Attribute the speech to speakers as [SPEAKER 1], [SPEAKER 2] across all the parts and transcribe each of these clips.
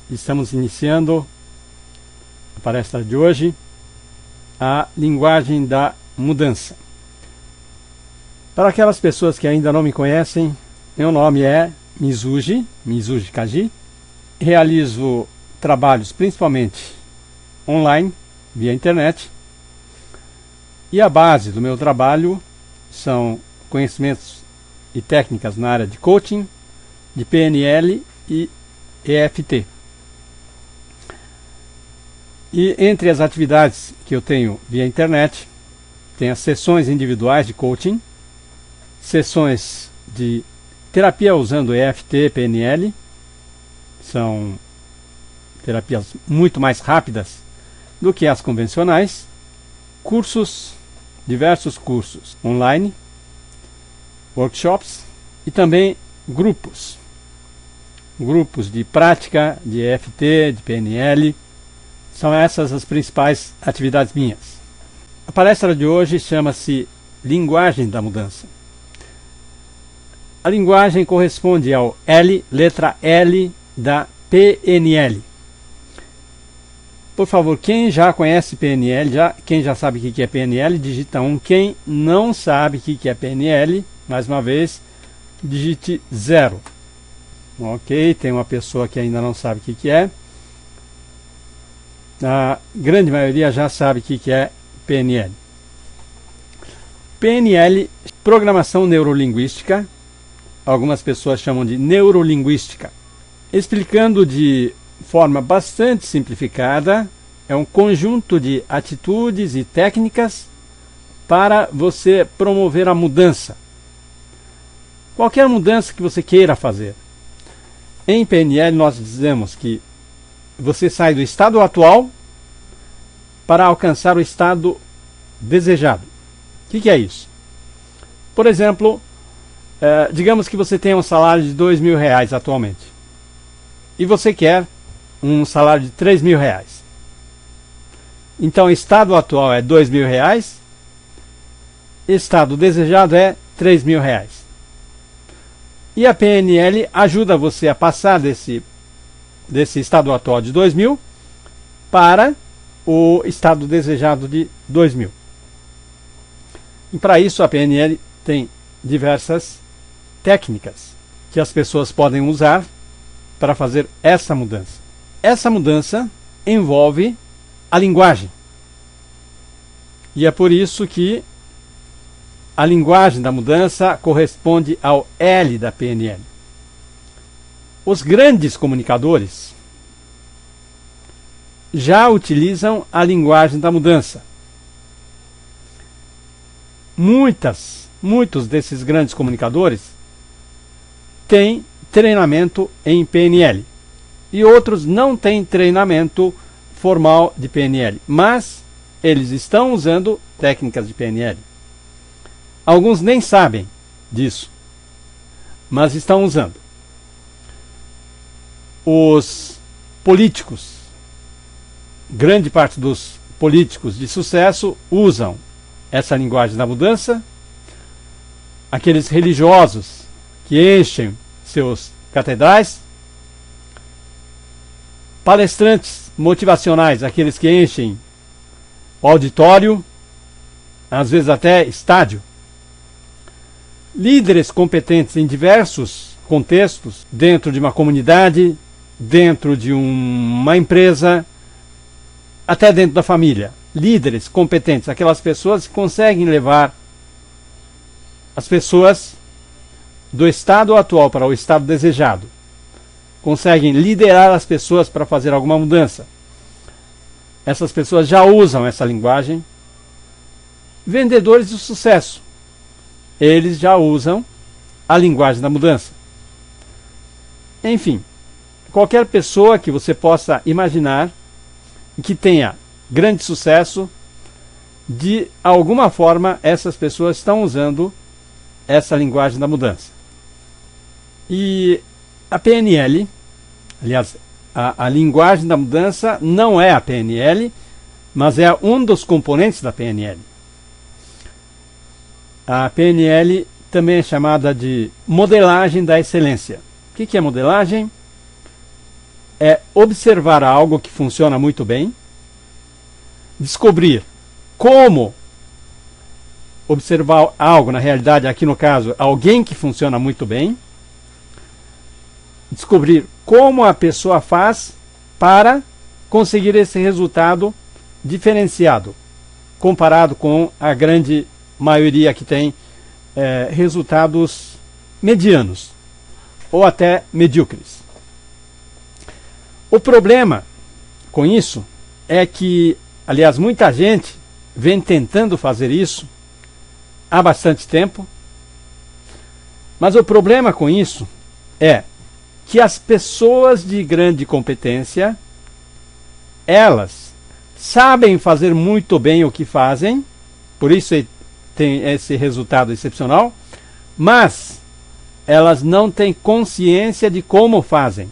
[SPEAKER 1] Estamos iniciando a palestra de hoje, a linguagem da mudança. Para aquelas pessoas que ainda não me conhecem, meu nome é Mizuji Kaji. Realizo trabalhos principalmente online, via internet. E a base do meu trabalho são conhecimentos e técnicas na área de coaching, de PNL e EFT. E entre as atividades que eu tenho via internet, tem as sessões individuais de coaching, sessões de terapia usando EFT, PNL, são terapias muito mais rápidas do que as convencionais, cursos, diversos cursos online, workshops e também grupos de prática de EFT, de PNL. São essas as principais atividades minhas. A palestra de hoje chama-se Linguagem da Mudança. A linguagem corresponde ao letra L da PNL. Por favor, quem já conhece PNL, quem já sabe o que é PNL, digita 1. Quem não sabe o que é PNL, mais uma vez, digite 0. Ok, tem uma pessoa que ainda não sabe o que é. A grande maioria já sabe o que é PNL. PNL, Programação Neurolinguística, algumas pessoas chamam de neurolinguística. Explicando de forma bastante simplificada, é um conjunto de atitudes e técnicas para você promover a mudança. Qualquer mudança que você queira fazer. Em PNL nós dizemos que você sai do estado atual para alcançar o estado desejado. O que é isso? Por exemplo, digamos que você tem um salário de R$2.000 atualmente. E você quer um salário de R$3.000. Então, o estado atual é R$2.000. Estado desejado é R$3.000. E a PNL ajuda você a passar desse estado atual de 2.000 para o estado desejado de 2.000. E para isso a PNL tem diversas técnicas que as pessoas podem usar para fazer essa mudança. Essa mudança envolve a linguagem. E é por isso que a linguagem da mudança corresponde ao L da PNL. Os grandes comunicadores já utilizam a linguagem da mudança. Muitos desses grandes comunicadores têm treinamento em PNL. E outros não têm treinamento formal de PNL. Mas eles estão usando técnicas de PNL. Alguns nem sabem disso, mas estão usando. Os políticos, grande parte dos políticos de sucesso usam essa linguagem da mudança. Aqueles religiosos que enchem seus catedrais, palestrantes motivacionais, aqueles que enchem o auditório, às vezes até estádio, líderes competentes em diversos contextos, dentro de uma comunidade, dentro de uma empresa, até dentro da família. Líderes competentes, aquelas pessoas que conseguem levar as pessoas do estado atual para o estado desejado. Conseguem liderar as pessoas para fazer alguma mudança. Essas pessoas já usam essa linguagem. Vendedores de sucesso, eles já usam a linguagem da mudança. Enfim, qualquer pessoa que você possa imaginar que tenha grande sucesso, de alguma forma essas pessoas estão usando essa linguagem da mudança. E a PNL, aliás, a linguagem da mudança não é a PNL, mas é um dos componentes da PNL. A PNL também é chamada de modelagem da excelência. O que é modelagem? é observar algo que funciona muito bem, descobrir como observar algo, na realidade, aqui no caso, alguém que funciona muito bem, descobrir como a pessoa faz para conseguir esse resultado diferenciado, comparado com a grande maioria que tem resultados medianos ou até medíocres. O problema com isso é que, aliás, muita gente vem tentando fazer isso há bastante tempo, mas o problema com isso é que as pessoas de grande competência, elas sabem fazer muito bem o que fazem, por isso tem esse resultado excepcional, mas elas não têm consciência de como fazem.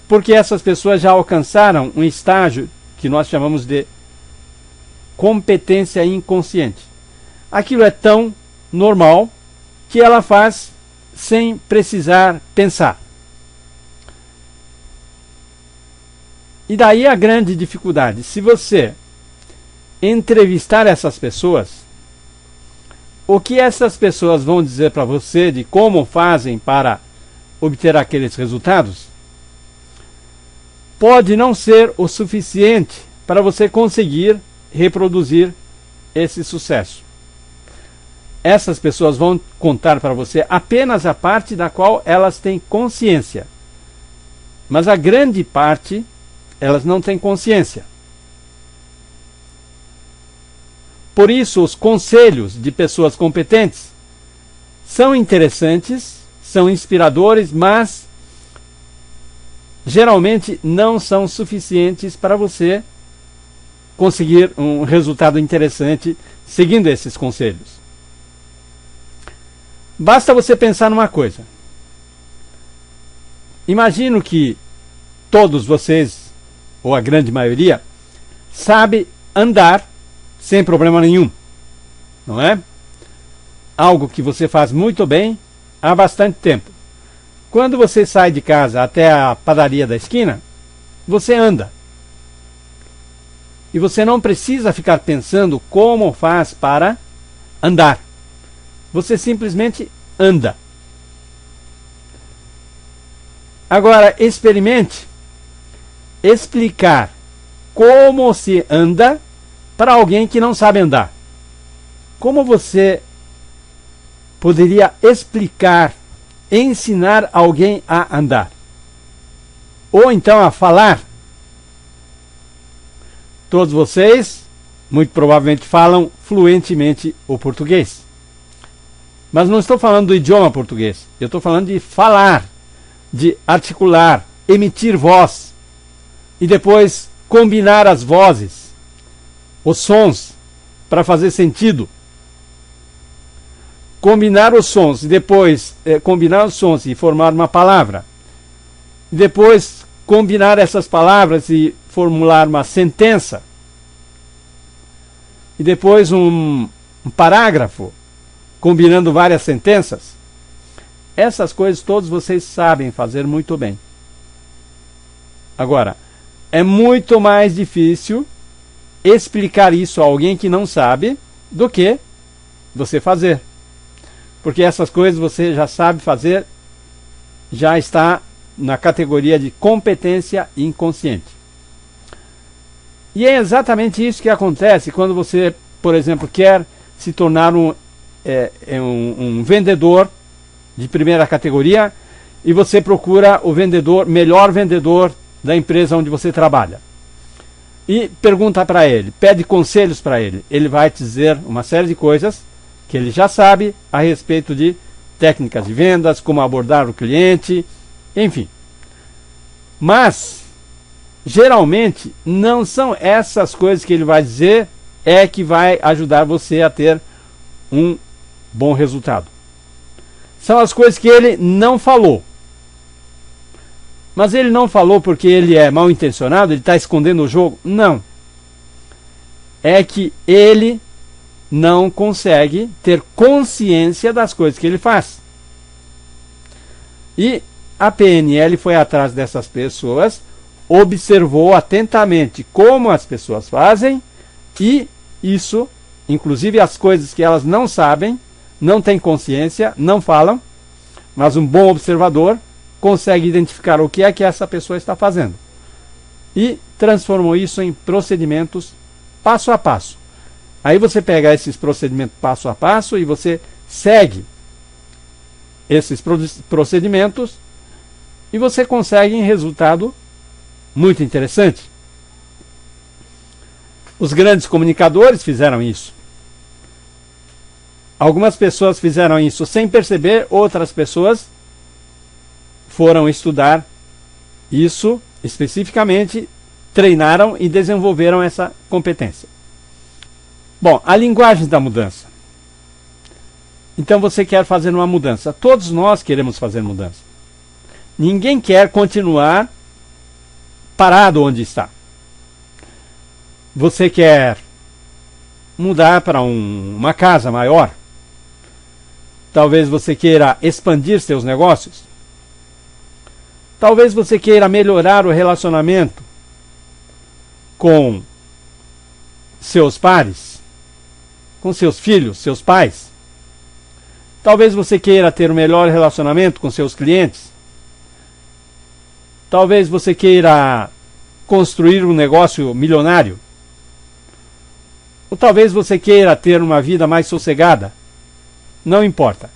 [SPEAKER 1] Porque essas pessoas já alcançaram um estágio que nós chamamos de competência inconsciente. Aquilo é tão normal que ela faz sem precisar pensar. E daí a grande dificuldade. Se você entrevistar essas pessoas, o que essas pessoas vão dizer para você de como fazem para obter aqueles resultados, pode não ser o suficiente para você conseguir reproduzir esse sucesso. Essas pessoas vão contar para você apenas a parte da qual elas têm consciência. Mas a grande parte, elas não têm consciência. Por isso, os conselhos de pessoas competentes são interessantes, são inspiradores, mas geralmente não são suficientes para você conseguir um resultado interessante seguindo esses conselhos. Basta você pensar numa coisa. Imagino que todos vocês, ou a grande maioria, sabe andar sem problema nenhum, não é? Algo que você faz muito bem há bastante tempo. Quando você sai de casa até a padaria da esquina, você anda. E você não precisa ficar pensando como faz para andar. Você simplesmente anda. Agora, experimente explicar como se anda para alguém que não sabe andar. Como você poderia explicar, ensinar alguém a andar? Ou então a falar? Todos vocês, muito provavelmente, falam fluentemente o português. Mas não estou falando do idioma português. Eu estou falando de falar, de articular, emitir voz. E depois combinar as vozes, os sons, para fazer sentido. Combinar os sons e depois combinar os sons e formar uma palavra. E depois combinar essas palavras e formular uma sentença. E depois um parágrafo, combinando várias sentenças. Essas coisas todos vocês sabem fazer muito bem. Agora, é muito mais difícil explicar isso a alguém que não sabe do que você fazer. Porque essas coisas você já sabe fazer, já está na categoria de competência inconsciente. E é exatamente isso que acontece quando você, por exemplo, quer se tornar um vendedor de primeira categoria e você procura o melhor vendedor da empresa onde você trabalha. E pergunta para ele, pede conselhos para ele. Ele vai te dizer uma série de coisas que ele já sabe a respeito de técnicas de vendas, como abordar o cliente, enfim. Mas, geralmente, não são essas coisas que ele vai dizer que vai ajudar você a ter um bom resultado. São as coisas que ele não falou. Mas ele não falou porque ele é mal intencionado, ele está escondendo o jogo? Não. É que ele não consegue ter consciência das coisas que ele faz. E a PNL foi atrás dessas pessoas, observou atentamente como as pessoas fazem e isso, inclusive as coisas que elas não sabem, não têm consciência, não falam, mas um bom observador consegue identificar o que é que essa pessoa está fazendo e transformou isso em procedimentos passo a passo. Aí você pega esses procedimentos passo a passo e você segue esses procedimentos e você consegue um resultado muito interessante. Os grandes comunicadores fizeram isso. Algumas pessoas fizeram isso sem perceber, outras pessoas foram estudar isso especificamente, treinaram e desenvolveram essa competência. Bom, a linguagem da mudança. Então você quer fazer uma mudança. Todos nós queremos fazer mudança. Ninguém quer continuar parado onde está. Você quer mudar para uma casa maior? Talvez você queira expandir seus negócios? Talvez você queira melhorar o relacionamento com seus pares, com seus filhos, seus pais. Talvez você queira ter um melhor relacionamento com seus clientes. Talvez você queira construir um negócio milionário. Ou talvez você queira ter uma vida mais sossegada. Não importa.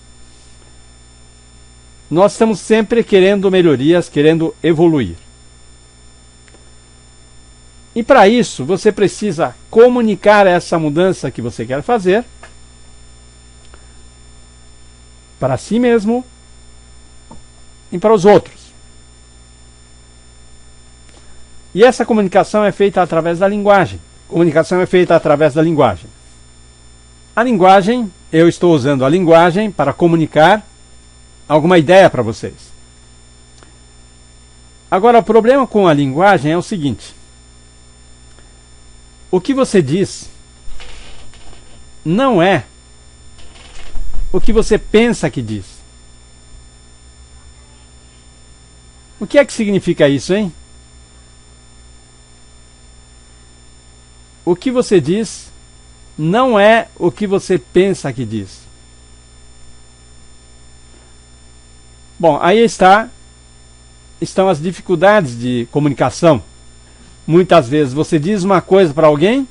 [SPEAKER 1] Nós estamos sempre querendo melhorias, querendo evoluir. E para isso, você precisa comunicar essa mudança que você quer fazer para si mesmo e para os outros. E essa comunicação é feita através da linguagem. Comunicação é feita através da linguagem. A linguagem, eu estou usando a linguagem para comunicar alguma ideia para vocês. Agora, o problema com a linguagem é o seguinte: o que você diz não é o que você pensa que diz. O que é que significa isso, hein? O que você diz não é o que você pensa que diz. Bom, aí estão as dificuldades de comunicação. Muitas vezes você diz uma coisa para alguém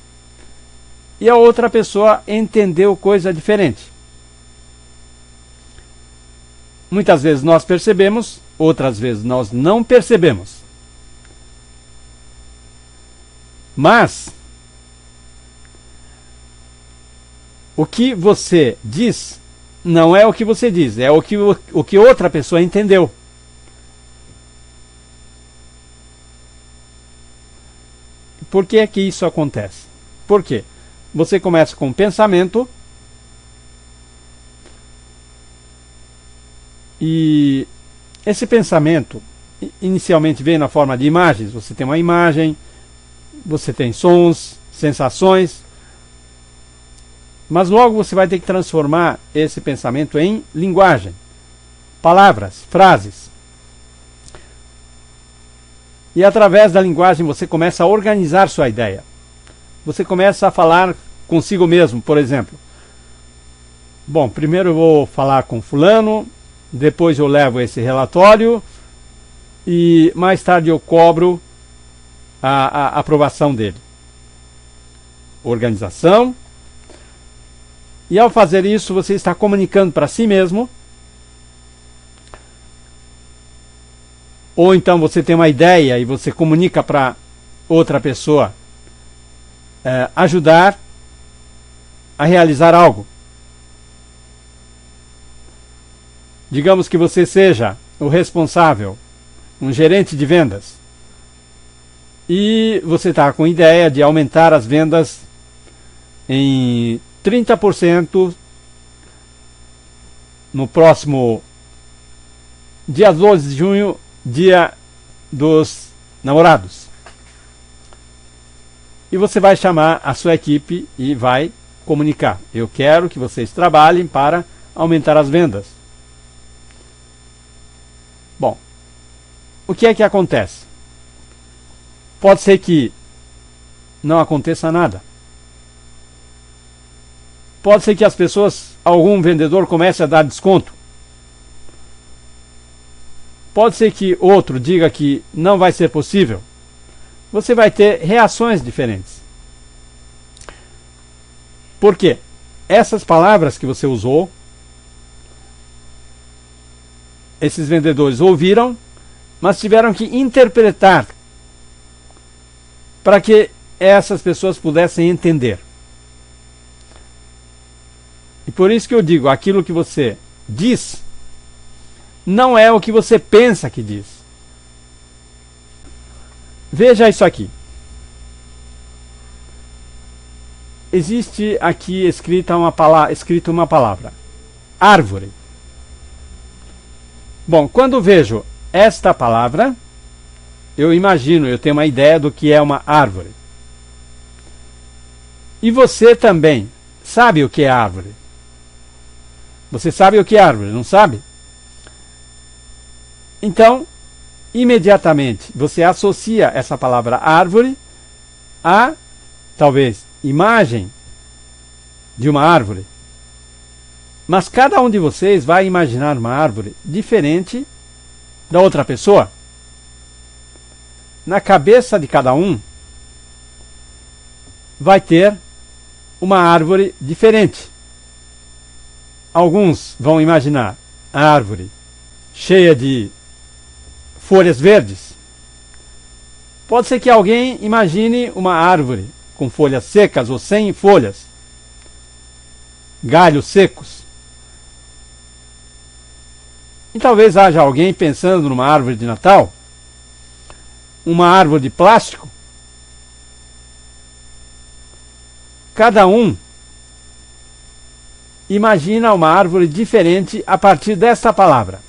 [SPEAKER 1] e a outra pessoa entendeu coisa diferente. Muitas vezes nós percebemos, outras vezes nós não percebemos. Mas o que você diz não é o que você diz, é o que outra pessoa entendeu. Por que é que isso acontece? Por quê? Você começa com um pensamento e esse pensamento inicialmente vem na forma de imagens. Você tem uma imagem, você tem sons, sensações, mas logo você vai ter que transformar esse pensamento em linguagem, palavras, frases. E através da linguagem você começa a organizar sua ideia. Você começa a falar consigo mesmo, por exemplo. Bom, primeiro eu vou falar com fulano, depois eu levo esse relatório e mais tarde eu cobro a aprovação dele. Organização. E ao fazer isso, você está comunicando para si mesmo. Ou então você tem uma ideia e você comunica para outra pessoa ajudar a realizar algo. Digamos que você seja o responsável, um gerente de vendas. E você está com a ideia de aumentar as vendas em 30% no próximo dia 12 de junho, dia dos namorados. E você vai chamar a sua equipe e vai comunicar: eu quero que vocês trabalhem para aumentar as vendas. Bom, o que é que acontece? Pode ser que não aconteça nada. Pode ser que as pessoas, algum vendedor comece a dar desconto. Pode ser que outro diga que não vai ser possível. Você vai ter reações diferentes. Por quê? Essas palavras que você usou, esses vendedores ouviram, mas tiveram que interpretar para que essas pessoas pudessem entender. E por isso que eu digo, aquilo que você diz não é o que você pensa que diz. Veja isso aqui. Existe aqui escrita uma palavra, árvore. Bom, quando vejo esta palavra, eu imagino, eu tenho uma ideia do que é uma árvore. E você também sabe o que é árvore? Você sabe o que é árvore, não sabe? Então, imediatamente, você associa essa palavra árvore a, talvez, imagem de uma árvore. Mas cada um de vocês vai imaginar uma árvore diferente da outra pessoa. Na cabeça de cada um vai ter uma árvore diferente. Alguns vão imaginar a árvore cheia de folhas verdes. Pode ser que alguém imagine uma árvore com folhas secas ou sem folhas, galhos secos. E talvez haja alguém pensando numa árvore de Natal, uma árvore de plástico. Cada um imagina uma árvore diferente a partir desta palavra.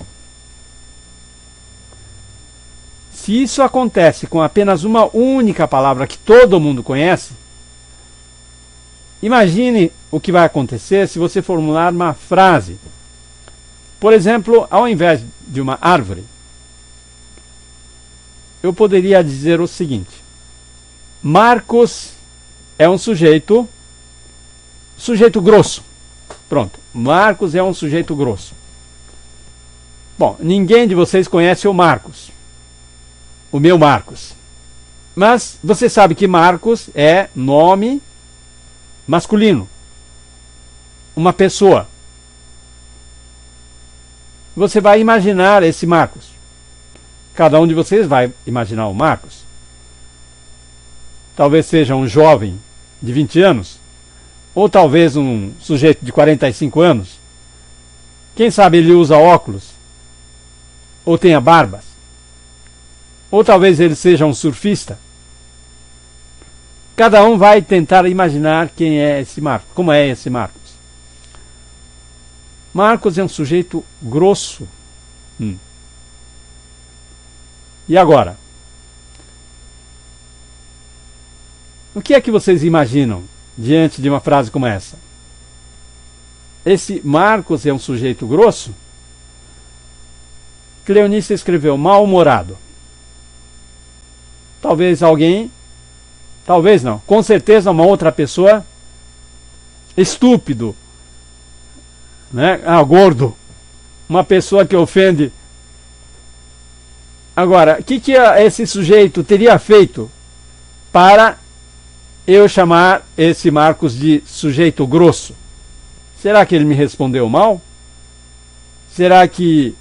[SPEAKER 1] Se isso acontece com apenas uma única palavra que todo mundo conhece, imagine o que vai acontecer se você formular uma frase. Por exemplo, ao invés de uma árvore, eu poderia dizer o seguinte: Marcos é um sujeito grosso. Pronto, Marcos é um sujeito grosso. Bom, ninguém de vocês conhece o Marcos, o meu Marcos. Mas você sabe que Marcos é nome masculino, uma pessoa. Você vai imaginar esse Marcos. Cada um de vocês vai imaginar o Marcos. Talvez seja um jovem de 20 anos, ou talvez um sujeito de 45 anos. Quem sabe ele usa óculos, ou tenha barbas. Ou talvez ele seja um surfista. Cada um vai tentar imaginar quem é esse Marcos, como é esse Marcos. Marcos é um sujeito grosso. E agora? O que é que vocês imaginam diante de uma frase como essa? Esse Marcos é um sujeito grosso? Cleonice escreveu mal-humorado. Talvez alguém, talvez não, com certeza uma outra pessoa, estúpido, né? Gordo, uma pessoa que ofende. Agora, o que esse sujeito teria feito para eu chamar esse Marcos de sujeito grosso? Será que ele me respondeu mal? Será que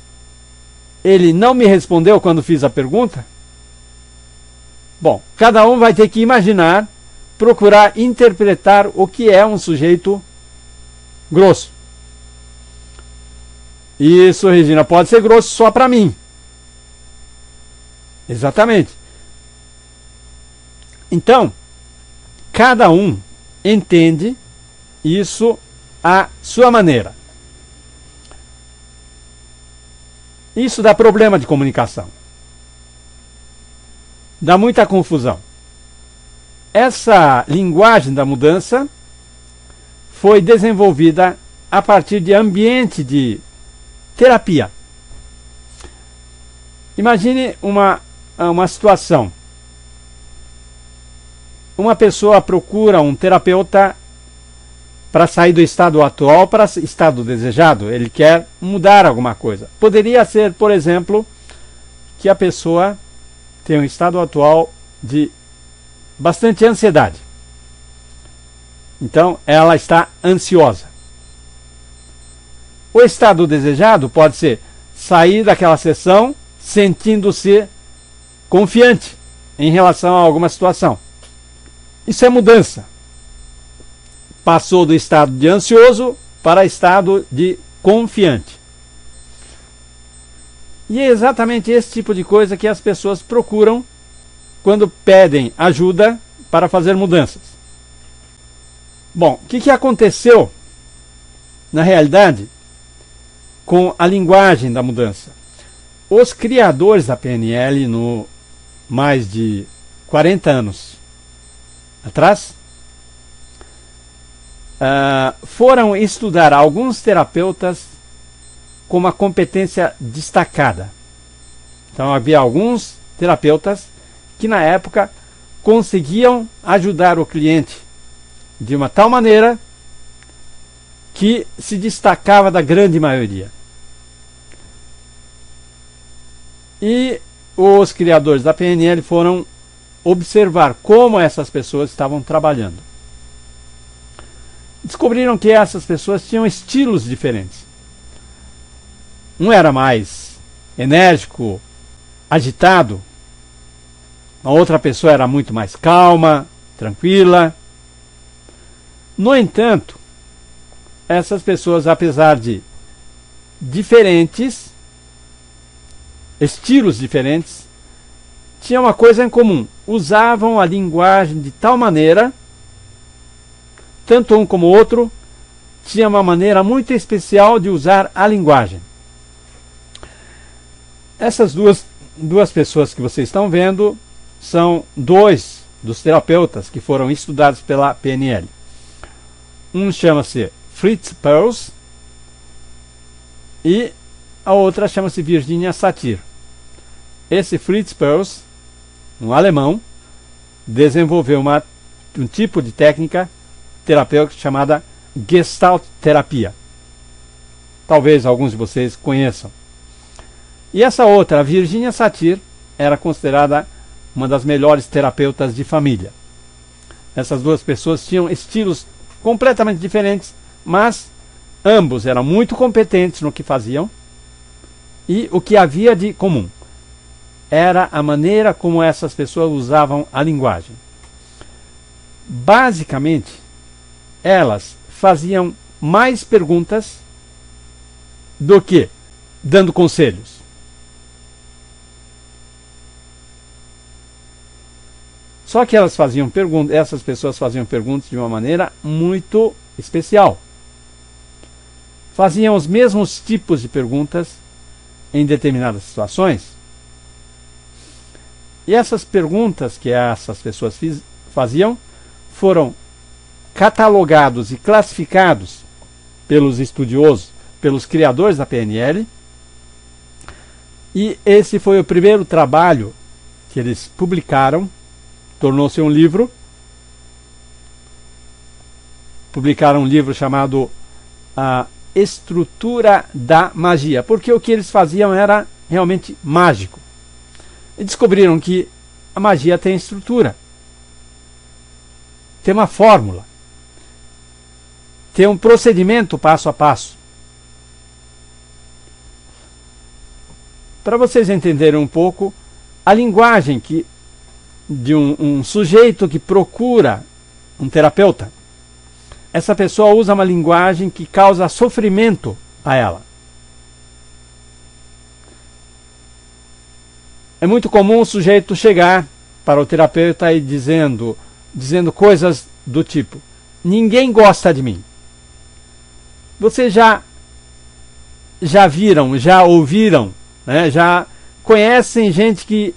[SPEAKER 1] ele não me respondeu quando fiz a pergunta? Bom, cada um vai ter que imaginar, procurar interpretar o que é um sujeito grosso. Isso, Regina, pode ser grosso só para mim. Exatamente. Então, cada um entende isso à sua maneira. Isso dá problema de comunicação. Dá muita confusão. Essa linguagem da mudança foi desenvolvida a partir de ambiente de terapia. Imagine uma situação. Uma pessoa procura um terapeuta para sair do estado atual para o estado desejado. Ele quer mudar alguma coisa. Poderia ser, por exemplo, que a pessoa tem um estado atual de bastante ansiedade. Então, ela está ansiosa. O estado desejado pode ser sair daquela sessão sentindo-se confiante em relação a alguma situação. Isso é mudança. Passou do estado de ansioso para o estado de confiante. E é exatamente esse tipo de coisa que as pessoas procuram quando pedem ajuda para fazer mudanças. Bom, o que aconteceu na realidade com a linguagem da mudança? Os criadores da PNL, no mais de 40 anos atrás, foram estudar alguns terapeutas com uma competência destacada. Então havia alguns terapeutas que na época conseguiam ajudar o cliente de uma tal maneira que se destacava da grande maioria. E os criadores da PNL foram observar como essas pessoas estavam trabalhando. Descobriram que essas pessoas tinham estilos diferentes. Um era mais enérgico, agitado. A outra pessoa era muito mais calma, tranquila. No entanto, essas pessoas, apesar de diferentes, estilos diferentes, tinham uma coisa em comum. Usavam a linguagem de tal maneira, tanto um como o outro, tinha uma maneira muito especial de usar a linguagem. Essas duas pessoas que vocês estão vendo são dois dos terapeutas que foram estudados pela PNL. Um chama-se Fritz Perls e a outra chama-se Virginia Satir. Esse Fritz Perls, um alemão, desenvolveu um tipo de técnica terapêutica chamada Gestalt terapia. Talvez alguns de vocês conheçam. E essa outra, a Virginia Satir, era considerada uma das melhores terapeutas de família. Essas duas pessoas tinham estilos completamente diferentes, mas ambos eram muito competentes no que faziam, e o que havia de comum era a maneira como essas pessoas usavam a linguagem. Basicamente, elas faziam mais perguntas do que dando conselhos. Só que essas pessoas faziam perguntas de uma maneira muito especial. Faziam os mesmos tipos de perguntas em determinadas situações. E essas perguntas que essas pessoas faziam foram catalogados e classificados pelos estudiosos, pelos criadores da PNL. E esse foi o primeiro trabalho que eles publicaram. Tornou-se um livro. Publicaram um livro chamado A Estrutura da Magia, porque o que eles faziam era realmente mágico. E descobriram que a magia tem estrutura, tem uma fórmula, tem um procedimento passo a passo. Para vocês entenderem um pouco, a linguagem de um sujeito que procura um terapeuta, essa pessoa usa uma linguagem que causa sofrimento a ela. É muito comum o sujeito chegar para o terapeuta e dizendo coisas do tipo: ninguém gosta de mim. Vocês já viram, já ouviram, né? Já conhecem gente que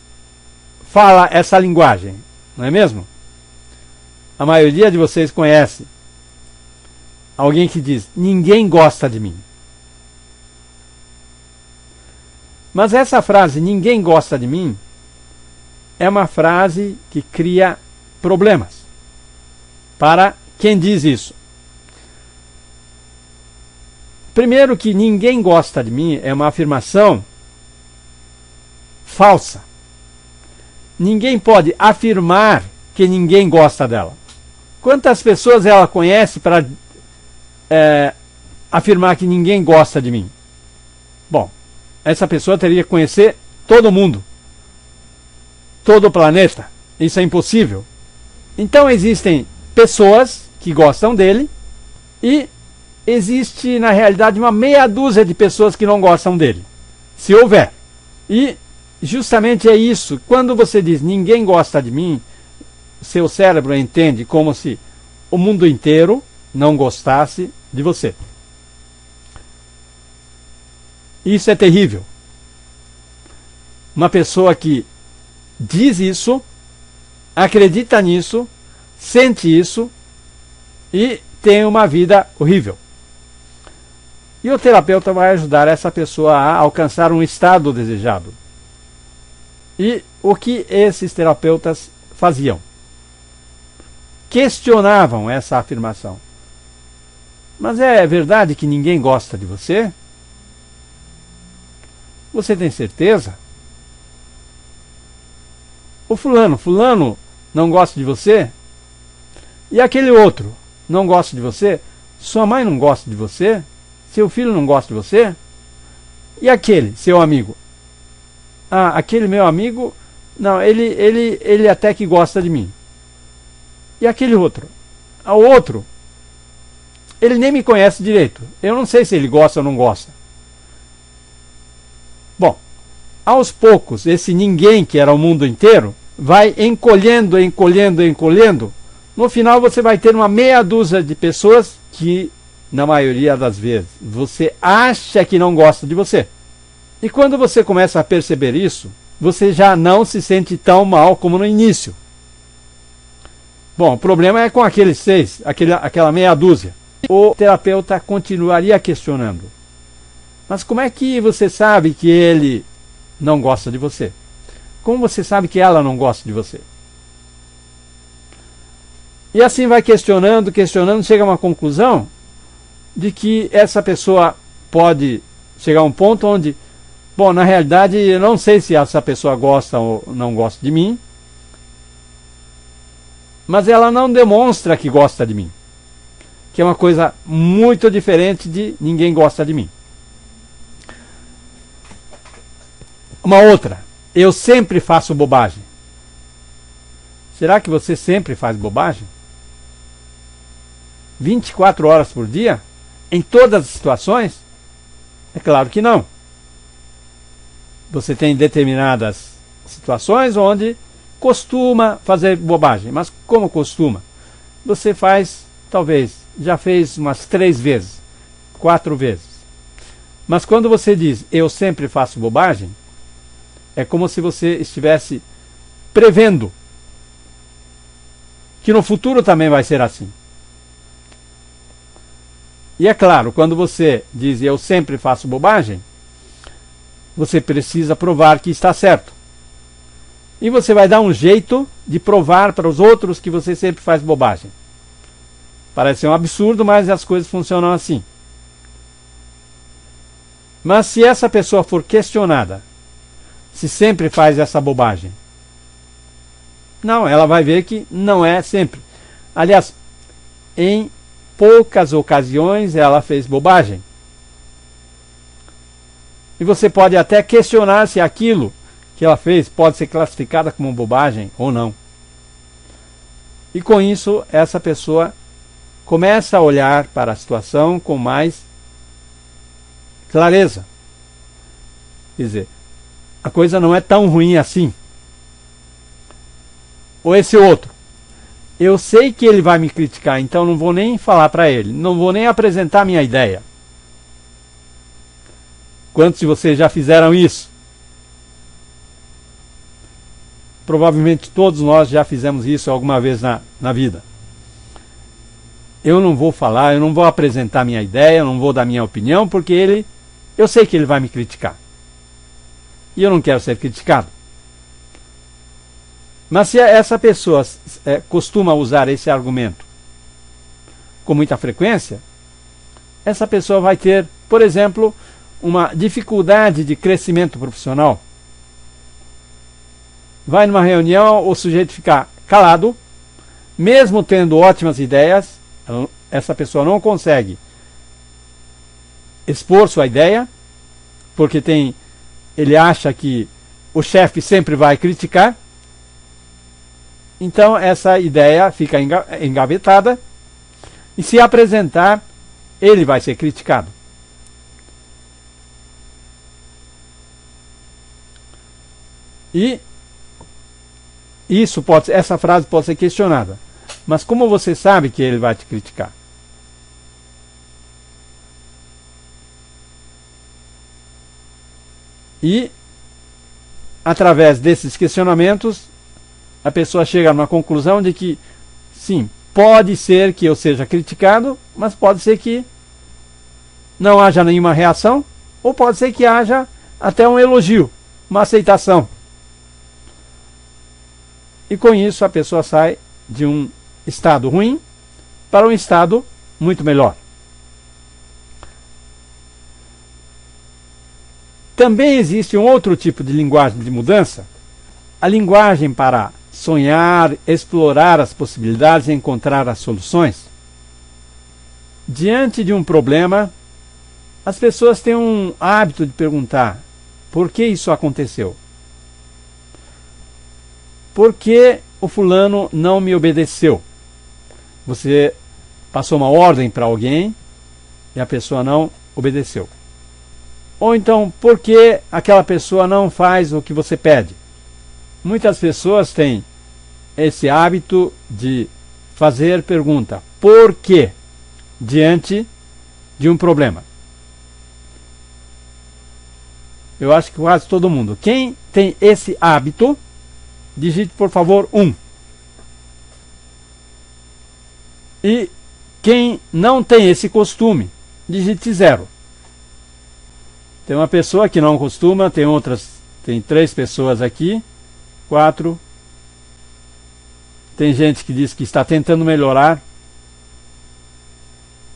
[SPEAKER 1] fala essa linguagem, não é mesmo? A maioria de vocês conhece alguém que diz: ninguém gosta de mim. Mas essa frase, ninguém gosta de mim, é uma frase que cria problemas para quem diz isso. Primeiro que ninguém gosta de mim é uma afirmação falsa. Ninguém pode afirmar que ninguém gosta dela. Quantas pessoas ela conhece para afirmar que ninguém gosta de mim? Bom, essa pessoa teria que conhecer todo mundo, todo o planeta. Isso é impossível. Então existem pessoas que gostam dele e existe na realidade uma meia dúzia de pessoas que não gostam dele, se houver. E justamente é isso, quando você diz ninguém gosta de mim, seu cérebro entende como se o mundo inteiro não gostasse de você. Isso é terrível. Uma pessoa que diz isso, acredita nisso, sente isso e tem uma vida horrível. E o terapeuta vai ajudar essa pessoa a alcançar um estado desejado. E o que esses terapeutas faziam? Questionavam essa afirmação. Mas é verdade que ninguém gosta de você? Você tem certeza? O fulano não gosta de você? E aquele outro não gosta de você? Sua mãe não gosta de você? Seu filho não gosta de você? E aquele, seu amigo? Ah, aquele meu amigo, não, ele até que gosta de mim. E aquele outro? O outro, ele nem me conhece direito. Eu não sei se ele gosta ou não gosta. Bom, aos poucos, esse ninguém que era o mundo inteiro, vai encolhendo. No final você vai ter uma meia dúzia de pessoas que, na maioria das vezes, você acha que não gosta de você. E quando você começa a perceber isso, você já não se sente tão mal como no início. Bom, o problema é com aqueles 6, aquela meia dúzia. O terapeuta continuaria questionando. Mas como é que você sabe que ele não gosta de você? Como você sabe que ela não gosta de você? E assim vai questionando, chega a uma conclusão de que essa pessoa pode chegar a um ponto onde, bom, na realidade eu não sei se essa pessoa gosta ou não gosta de mim, mas ela não demonstra que gosta de mim, que é uma coisa muito diferente de ninguém gosta de mim. Uma outra, eu sempre faço bobagem. Será que você sempre faz bobagem? 24 horas por dia? Em todas as situações? É claro que não. Você tem determinadas situações onde costuma fazer bobagem. Mas como costuma? Você faz, talvez, já fez umas 3 vezes, 4 vezes. Mas quando você diz, eu sempre faço bobagem, é como se você estivesse prevendo que no futuro também vai ser assim. E é claro, quando você diz eu sempre faço bobagem, você precisa provar que está certo. E você vai dar um jeito de provar para os outros que você sempre faz bobagem. Parece ser um absurdo, mas as coisas funcionam assim. Mas se essa pessoa for questionada, se sempre faz essa bobagem, não, ela vai ver que não é sempre. Aliás, em poucas ocasiões ela fez bobagem. E você pode até questionar se aquilo que ela fez pode ser classificada como bobagem ou não. E com isso, essa pessoa começa a olhar para a situação com mais clareza. Quer dizer, a coisa não é tão ruim assim. Ou esse outro. Eu sei que ele vai me criticar, então não vou nem falar para ele, não vou nem apresentar minha ideia. Quantos de vocês já fizeram isso? Provavelmente todos nós já fizemos isso alguma vez na vida. Eu não vou falar, eu não vou apresentar minha ideia, eu não vou dar minha opinião, porque eu sei que ele vai me criticar. e eu não quero ser criticado. Mas se essa pessoa costuma usar esse argumento com muita frequência, essa pessoa vai ter, por exemplo, uma dificuldade de crescimento profissional. Vai numa reunião, o sujeito fica calado, mesmo tendo ótimas ideias, essa pessoa não consegue expor sua ideia, porque ele acha que o chefe sempre vai criticar. Então essa ideia fica engavetada, e se apresentar, ele vai ser criticado. E essa frase pode ser questionada. Mas como você sabe que ele vai te criticar? E, através desses questionamentos, a pessoa chega a uma conclusão de que, sim, pode ser que eu seja criticado, mas pode ser que não haja nenhuma reação, ou pode ser que haja até um elogio, uma aceitação. E com isso a pessoa sai de um estado ruim para um estado muito melhor. Também existe um outro tipo de linguagem de mudança, a linguagem para sonhar, explorar as possibilidades e encontrar as soluções. Diante de um problema, as pessoas têm um hábito de perguntar: por que isso aconteceu? Por que o fulano não me obedeceu? Você passou uma ordem para alguém e a pessoa não obedeceu. Ou então, por que aquela pessoa não faz o que você pede? Muitas pessoas têm esse hábito de fazer pergunta: por quê? Diante de um problema. Eu acho que quase todo mundo. Quem tem esse hábito, digite por favor 1. E quem não tem esse costume, digite 0. Tem uma pessoa que não costuma, tem 3 pessoas aqui, 4. Tem gente que diz que está tentando melhorar.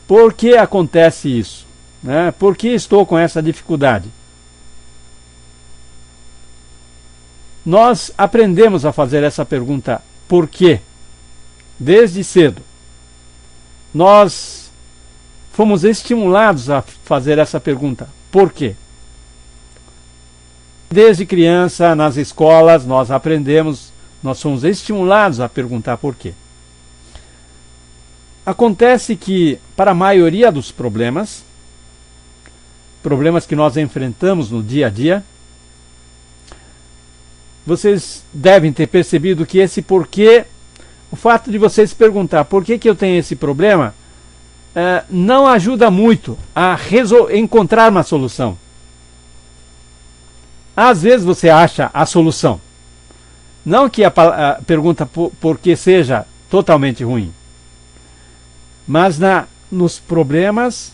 [SPEAKER 1] Por que acontece isso? Né? Por que estou com essa dificuldade? Nós aprendemos a fazer essa pergunta por quê? Desde cedo. Nós fomos estimulados a fazer essa pergunta por quê? Desde criança, nas escolas, nós aprendemos, nós somos estimulados a perguntar por quê. Acontece que, para a maioria dos problemas que nós enfrentamos no dia a dia, vocês devem ter percebido que esse porquê, o fato de vocês perguntar por que eu tenho esse problema, não ajuda muito a encontrar uma solução. Às vezes você acha a solução. Não que a pergunta por que seja totalmente ruim, mas nos problemas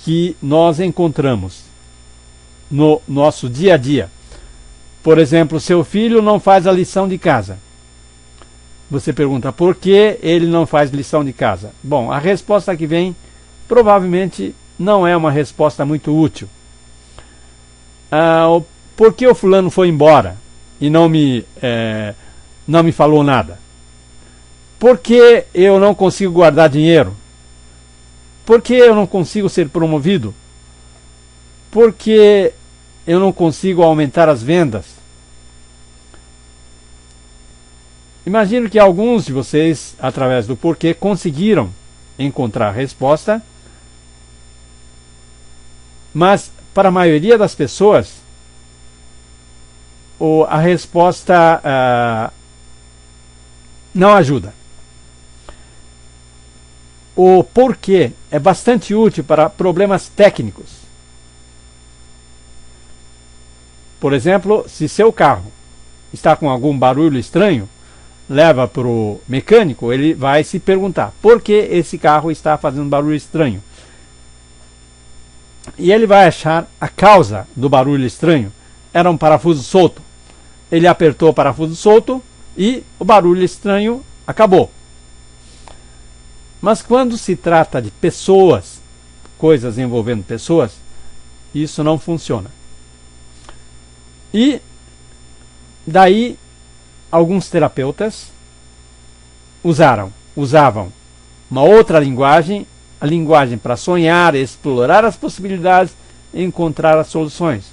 [SPEAKER 1] que nós encontramos no nosso dia a dia. Por exemplo, seu filho não faz a lição de casa. Você pergunta por que ele não faz lição de casa. Bom, a resposta que vem provavelmente não é uma resposta muito útil. Por que o fulano foi embora e não me falou nada? Por que eu não consigo guardar dinheiro? Por que eu não consigo ser promovido? Por que eu não consigo aumentar as vendas? Imagino que alguns de vocês, através do porquê, conseguiram encontrar a resposta, mas para a maioria das pessoas, a resposta não ajuda. O porquê é bastante útil para problemas técnicos. Por exemplo, se seu carro está com algum barulho estranho, leva para o mecânico, ele vai se perguntar por que esse carro está fazendo barulho estranho. E ele vai achar a causa do barulho estranho era um parafuso solto. Ele apertou o parafuso solto e o barulho estranho acabou. Mas quando se trata de pessoas, coisas envolvendo pessoas, isso não funciona. E daí alguns terapeutas usavam uma outra linguagem, a linguagem para sonhar, explorar as possibilidades e encontrar as soluções.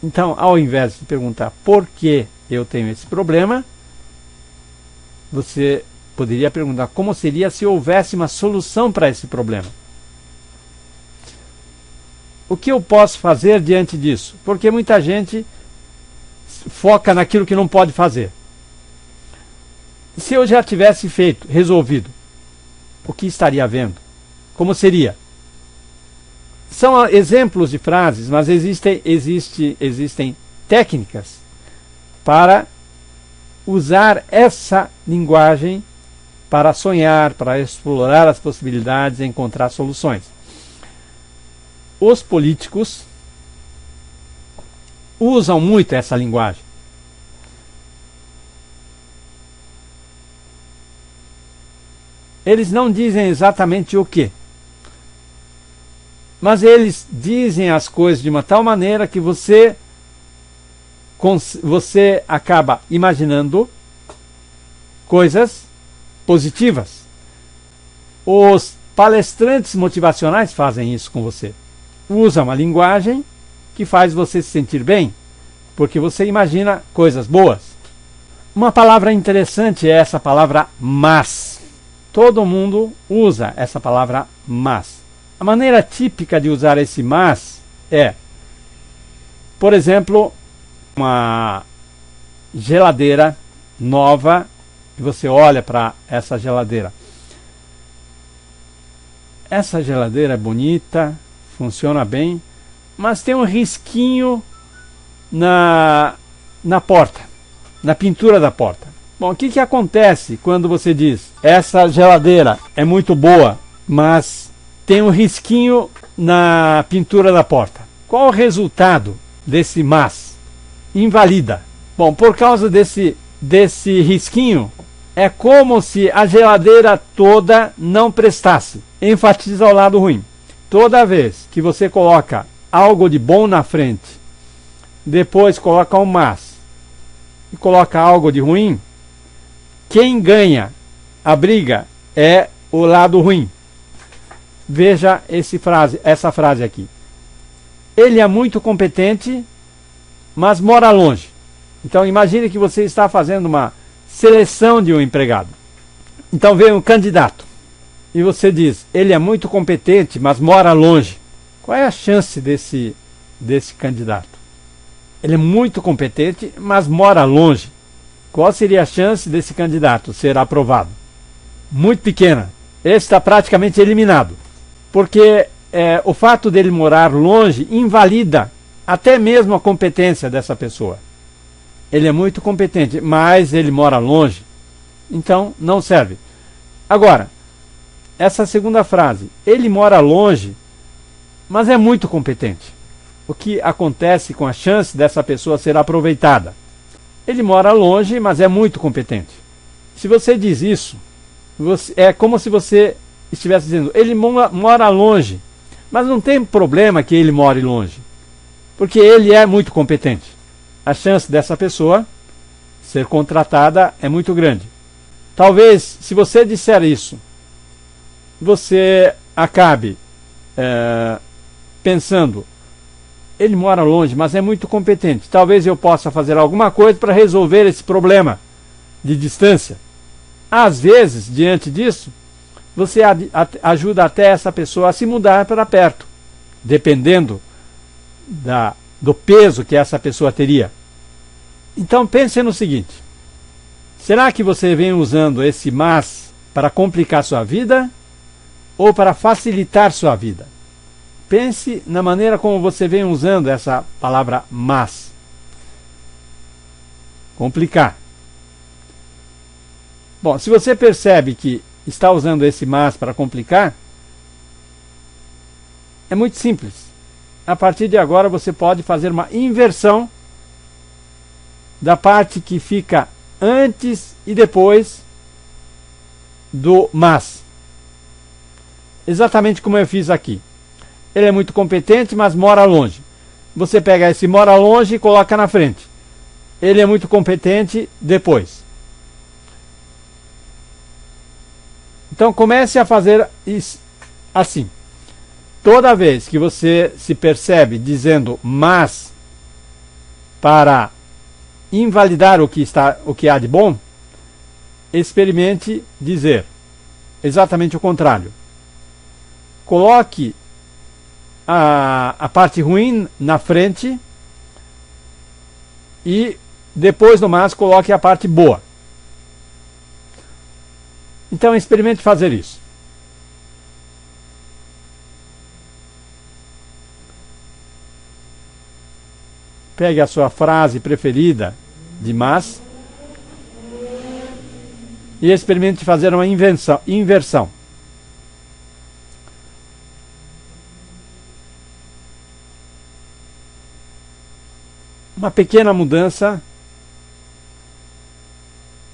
[SPEAKER 1] Então, ao invés de perguntar por que eu tenho esse problema, você poderia perguntar como seria se houvesse uma solução para esse problema. O que eu posso fazer diante disso? Porque muita gente foca naquilo que não pode fazer. Se eu já tivesse feito, resolvido, o que estaria havendo? Como seria? São exemplos de frases, mas existem técnicas para usar essa linguagem para sonhar, para explorar as possibilidades e encontrar soluções. Os políticos usam muito essa linguagem. Eles não dizem exatamente o que, mas eles dizem as coisas de uma tal maneira que você acaba imaginando coisas positivas. Os palestrantes motivacionais fazem isso com você. Usam uma linguagem que faz você se sentir bem, porque você imagina coisas boas. Uma palavra interessante é essa palavra mas. Todo mundo usa essa palavra mas. A maneira típica de usar esse mas é, por exemplo, uma geladeira nova e você olha para essa geladeira. Essa geladeira é bonita, funciona bem, mas tem um risquinho na porta, na pintura da porta. Bom, o que acontece quando você diz essa geladeira é muito boa, mas tem um risquinho na pintura da porta? Qual o resultado desse mas? Invalida. Bom, por causa desse risquinho, é como se a geladeira toda não prestasse. Enfatiza o lado ruim. Toda vez que você coloca algo de bom na frente, depois coloca um mas e coloca algo de ruim, quem ganha a briga é o lado ruim. Veja essa frase aqui. Ele é muito competente, mas mora longe. Então imagine que você está fazendo uma seleção de um empregado. Então vem um candidato e você diz, ele é muito competente, mas mora longe. Qual é a chance desse candidato? Ele é muito competente, mas mora longe. Qual seria a chance desse candidato ser aprovado? Muito pequena. Esse está praticamente eliminado. Porque o fato dele morar longe invalida até mesmo a competência dessa pessoa. Ele é muito competente, mas ele mora longe. Então não serve. Agora, essa segunda frase, ele mora longe, mas é muito competente. O que acontece com a chance dessa pessoa ser aproveitada? Ele mora longe, mas é muito competente. Se você diz isso, é como se você estivesse dizendo, ele mora longe, mas não tem problema que ele more longe, porque ele é muito competente. A chance dessa pessoa ser contratada é muito grande. Talvez, se você disser isso, você acabe pensando, ele mora longe, mas é muito competente. Talvez eu possa fazer alguma coisa para resolver esse problema de distância. Às vezes, diante disso, você ajuda até essa pessoa a se mudar para perto, dependendo do peso que essa pessoa teria. Então pense no seguinte, será que você vem usando esse mas para complicar sua vida ou para facilitar sua vida? Pense na maneira como você vem usando essa palavra mas. Complicar. Bom, se você percebe que está usando esse mas para complicar, é muito simples. A partir de agora você pode fazer uma inversão da parte que fica antes e depois do mas. Exatamente como eu fiz aqui. Ele é muito competente, mas mora longe. Você pega esse mora longe e coloca na frente. Ele é muito competente depois. Então comece a fazer isso assim. Toda vez que você se percebe dizendo mas para invalidar o que há de bom, experimente dizer exatamente o contrário. Coloque a parte ruim na frente e depois do mas coloque a parte boa. Então experimente fazer isso. Pegue a sua frase preferida de mas e experimente fazer uma inversão. Uma pequena mudança.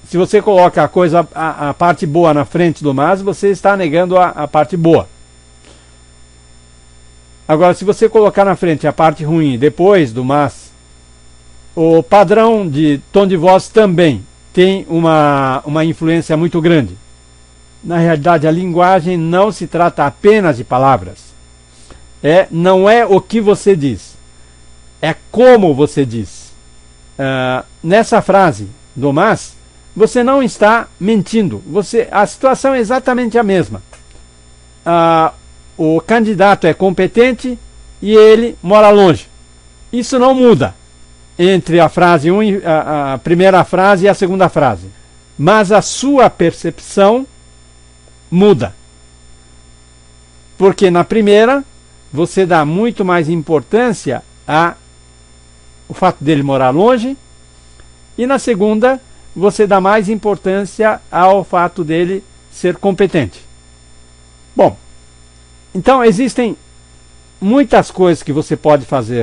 [SPEAKER 1] Se você coloca a parte boa na frente do mas, você está negando a parte boa. Agora, se você colocar na frente a parte ruim depois do mas, o padrão de tom de voz também tem uma influência muito grande. Na realidade, a linguagem não se trata apenas de palavras. Não é o que você diz, é como você diz. Nessa frase do mas, você não está mentindo. A situação é exatamente a mesma. O candidato é competente e ele mora longe. Isso não muda entre a frase a primeira frase e a segunda frase. Mas a sua percepção muda. Porque na primeira, você dá muito mais importância ao fato dele morar longe. E na segunda, você dá mais importância ao fato dele ser competente. Bom, então existem muitas coisas que você pode fazer